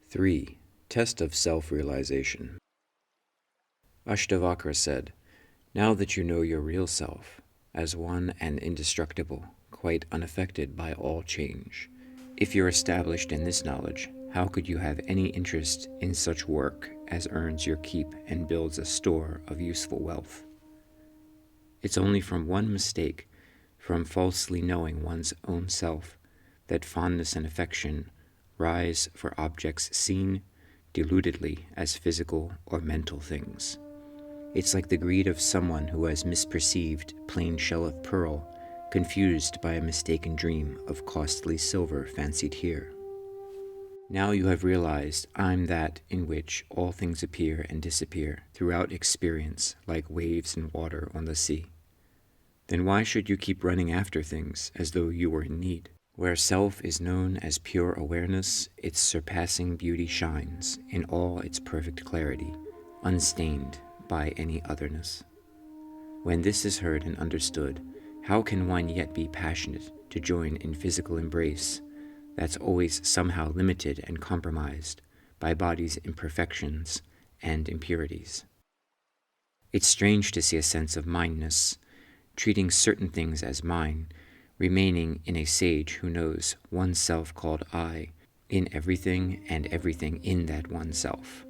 3. Test of self-realization. ASHTAVAKRA said, "Now that you know your real self, as one and indestructible, quite unaffected by all change, if you're established in this knowledge, how could you have any interest in such work as earns your keep and builds a store of useful wealth? It's only from one mistake, from falsely knowing one's own self, that fondness and affection rise for objects seen deludedly as physical or mental things. It's like the greed of someone who has misperceived plain shell of pearl, confused by a mistaken dream of costly silver fancied here. Now you have realized I'm that in which all things appear and disappear throughout experience like waves and water on the sea. Then why should you keep running after things as though you were in need? Where self is known as pure awareness, its surpassing beauty shines in all its perfect clarity, unstained by any otherness. When this is heard and understood, how can one yet be passionate to join in physical embrace that's always somehow limited and compromised by body's imperfections and impurities? It's strange to see a sense of mindness, treating certain things as mine, remaining in a sage who knows oneself called I in everything and everything in that oneself.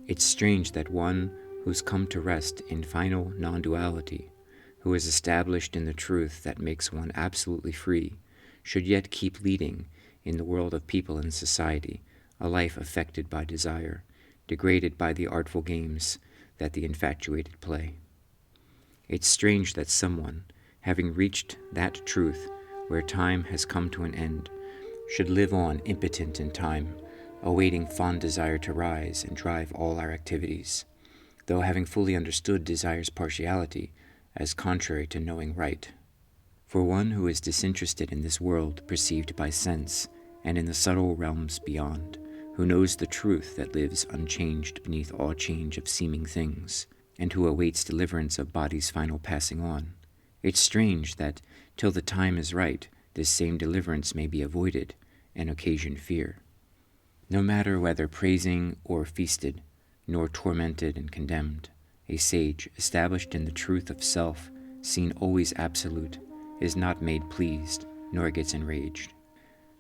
It's strange that one who's come to rest in final non-duality, who is established in the truth that makes one absolutely free, should yet keep leading in the world of people and society a life affected by desire, degraded by the artful games that the infatuated play. It's strange that someone, having reached that truth where time has come to an end, should live on impotent in time, awaiting fond desire to rise and drive all our activities, though having fully understood desire's partiality as contrary to knowing right. For one who is disinterested in this world perceived by sense and in the subtle realms beyond, who knows the truth that lives unchanged beneath all change of seeming things, and who awaits deliverance of body's final passing on, it's strange that, till the time is right, this same deliverance may be avoided and occasion fear. No matter whether praising or feasted, nor tormented and condemned, a sage, established in the truth of self, seen always absolute, is not made pleased, nor gets enraged.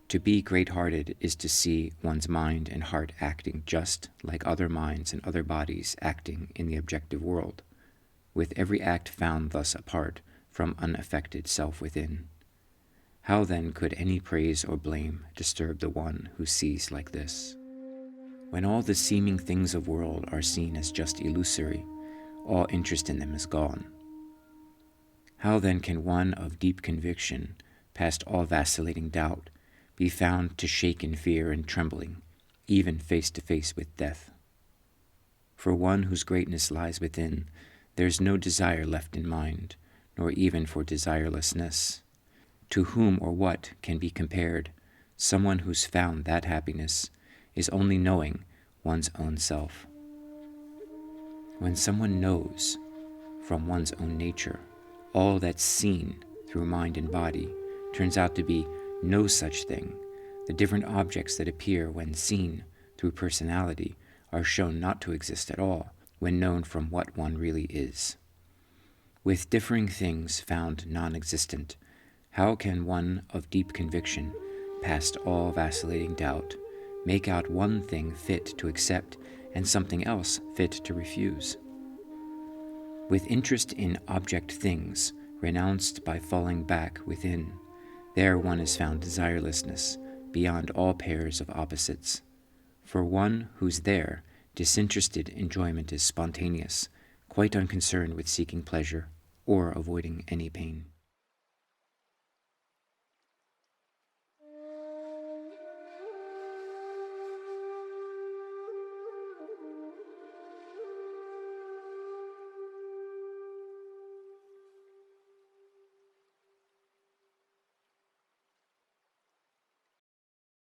To be great-hearted is to see one's mind and heart acting just like other minds and other bodies acting in the objective world, with every act found thus apart from unaffected self within. How then could any praise or blame disturb the one who sees like this? When all the seeming things of world are seen as just illusory, all interest in them is gone. How then can one of deep conviction, past all vacillating doubt, be found to shake in fear and trembling, even face to face with death? For one whose greatness lies within, there's no desire left in mind, nor even for desirelessness. To whom or what can be compared someone who's found that happiness is only knowing one's own self? When someone knows from one's own nature, all that's seen through mind and body turns out to be no such thing. The different objects that appear when seen through personality are shown not to exist at all when known from what one really is. With differing things found non-existent, how can one of deep conviction, past all vacillating doubt, make out one thing fit to accept and something else fit to refuse? With interest in object things, renounced by falling back within, there one is found desirelessness beyond all pairs of opposites. For one who's there, disinterested enjoyment is spontaneous, quite unconcerned with seeking pleasure or avoiding any pain.